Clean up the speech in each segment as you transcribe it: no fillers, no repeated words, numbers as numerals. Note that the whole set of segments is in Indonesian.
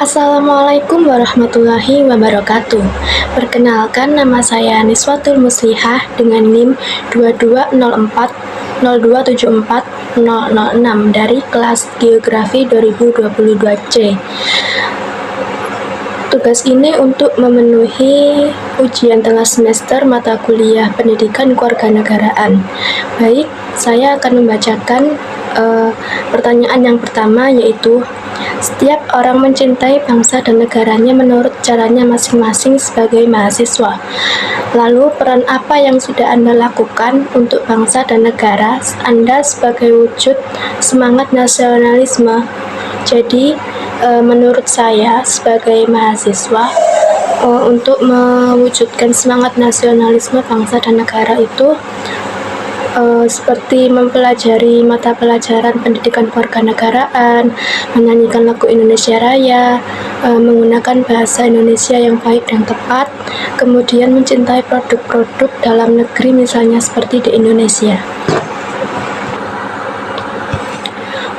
Assalamualaikum warahmatullahi wabarakatuh. Perkenalkan, nama saya Niswatul Muslihah dengan NIM 220402740006 dari kelas Geografi 2022C. Tugas ini untuk memenuhi ujian tengah semester mata kuliah Pendidikan Kewarganegaraan. Baik, saya akan membacakan pertanyaan yang pertama, yaitu setiap orang mencintai bangsa dan negaranya menurut caranya masing-masing sebagai mahasiswa. Lalu, peran apa yang sudah Anda lakukan untuk bangsa dan negara Anda sebagai wujud semangat nasionalisme? Jadi, menurut saya sebagai mahasiswa, untuk mewujudkan semangat nasionalisme bangsa dan negara itu seperti mempelajari mata pelajaran pendidikan kewarganegaraan, menyanyikan lagu Indonesia Raya, menggunakan bahasa Indonesia yang baik dan tepat, kemudian mencintai produk-produk dalam negeri misalnya seperti di Indonesia.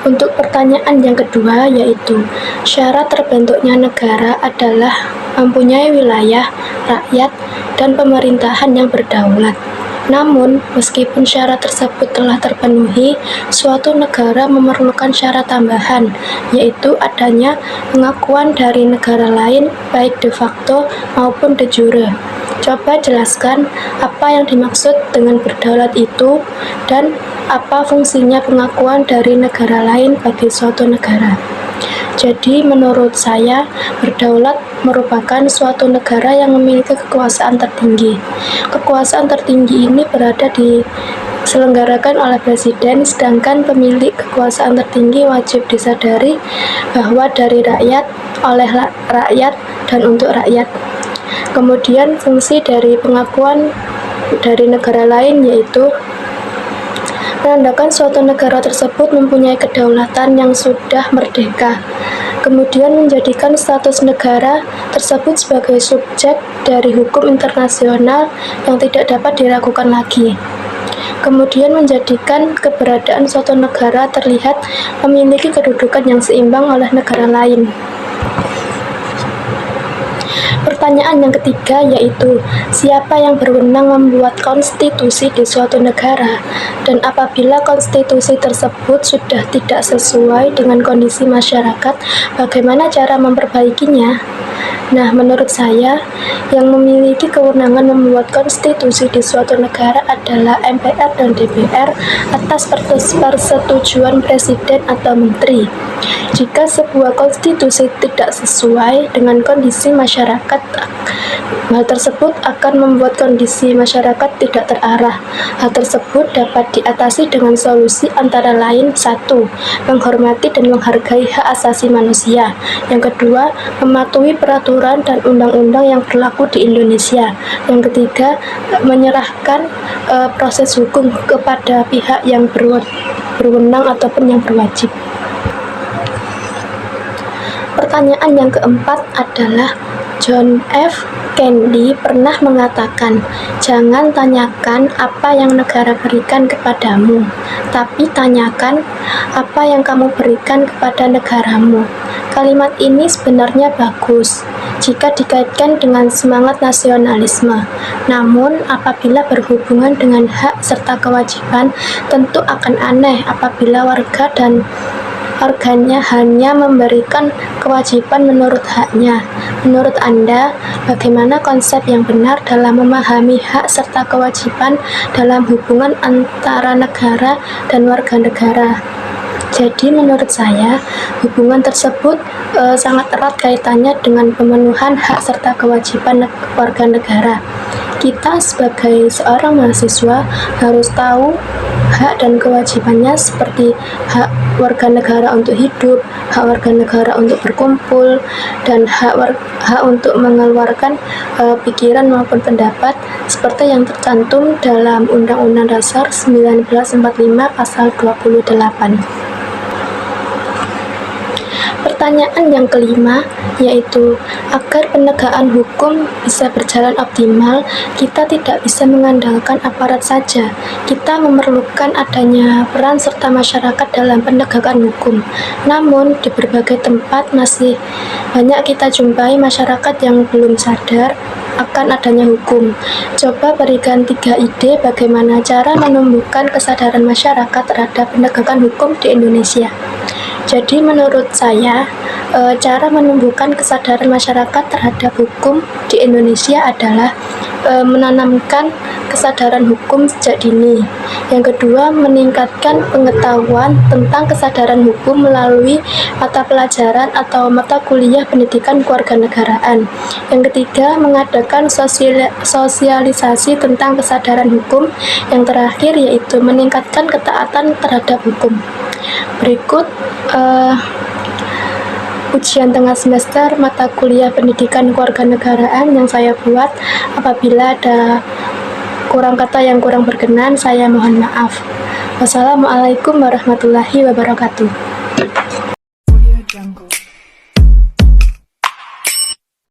Untuk pertanyaan yang kedua, yaitu syarat terbentuknya negara adalah mempunyai wilayah, rakyat, dan pemerintahan yang berdaulat. Namun, meskipun syarat tersebut telah terpenuhi, suatu negara memerlukan syarat tambahan, yaitu adanya pengakuan dari negara lain, baik de facto maupun de jure. Coba jelaskan apa yang dimaksud dengan berdaulat itu, dan apa fungsinya pengakuan dari negara lain bagi suatu negara. Jadi, menurut saya, berdaulat merupakan suatu negara yang memiliki kekuasaan tertinggi. Kekuasaan tertinggi ini berada diselenggarakan oleh presiden, sedangkan pemilik kekuasaan tertinggi wajib disadari bahwa dari rakyat, oleh rakyat, dan untuk rakyat. Kemudian, fungsi dari pengakuan dari negara lain yaitu menandakan suatu negara tersebut mempunyai kedaulatan yang sudah merdeka, kemudian menjadikan status negara tersebut sebagai subjek dari hukum internasional yang tidak dapat diragukan lagi. Kemudian menjadikan keberadaan suatu negara terlihat memiliki kedudukan yang seimbang oleh negara lain. Pertanyaan yang ketiga, yaitu siapa yang berwenang membuat konstitusi di suatu negara, dan apabila konstitusi tersebut sudah tidak sesuai dengan kondisi masyarakat, bagaimana cara memperbaikinya? Nah, menurut saya, yang memiliki kewenangan membuat konstitusi di suatu negara adalah MPR dan DPR atas persetujuan presiden atau menteri. Jika sebuah konstitusi tidak sesuai dengan kondisi masyarakat, hal tersebut akan membuat kondisi masyarakat tidak terarah. Hal tersebut dapat diatasi dengan solusi antara lain: 1. Menghormati dan menghargai hak asasi manusia. Yang kedua, mematuhi peraturan dan undang-undang yang berlaku di Indonesia. Yang ketiga, menyerahkan proses hukum kepada pihak yang berwenang ataupun yang berwajib. Pertanyaan yang keempat adalah John F. Kennedy pernah mengatakan, "Jangan tanyakan apa yang negara berikan kepadamu, tapi tanyakan apa yang kamu berikan kepada negaramu." Kalimat ini sebenarnya bagus jika dikaitkan dengan semangat nasionalisme. Namun, apabila berhubungan dengan hak serta kewajiban, tentu akan aneh apabila warganya hanya memberikan kewajiban menurut haknya. Menurut Anda, bagaimana konsep yang benar dalam memahami hak serta kewajiban dalam hubungan antara negara dan warga negara? Jadi, menurut saya, hubungan tersebut sangat erat kaitannya dengan pemenuhan hak serta kewajiban warga negara. Kita sebagai seorang mahasiswa harus tahu hak dan kewajibannya, seperti hak warga negara untuk hidup, hak warga negara untuk berkumpul, dan hak untuk mengeluarkan pikiran maupun pendapat seperti yang tercantum dalam Undang-Undang Dasar 1945 Pasal 28. Pertanyaan yang kelima yaitu, agar penegakan hukum bisa berjalan optimal, kita tidak bisa mengandalkan aparat saja. Kita memerlukan adanya peran serta masyarakat dalam penegakan hukum. Namun, di berbagai tempat masih banyak kita jumpai masyarakat yang belum sadar akan adanya hukum. Coba berikan 3 ide bagaimana cara menumbuhkan kesadaran masyarakat terhadap penegakan hukum di Indonesia. Jadi menurut saya, cara menumbuhkan kesadaran masyarakat terhadap hukum di Indonesia adalah menanamkan kesadaran hukum sejak dini. Yang kedua, meningkatkan pengetahuan tentang kesadaran hukum melalui mata pelajaran atau mata kuliah pendidikan kewarganegaraan. Yang ketiga, mengadakan sosialisasi tentang kesadaran hukum. Yang terakhir yaitu meningkatkan ketaatan terhadap hukum. Berikut ujian tengah semester mata kuliah pendidikan kewarganegaraan yang saya buat. Apabila ada kurang kata yang kurang berkenan, saya mohon maaf. Wassalamualaikum warahmatullahi wabarakatuh.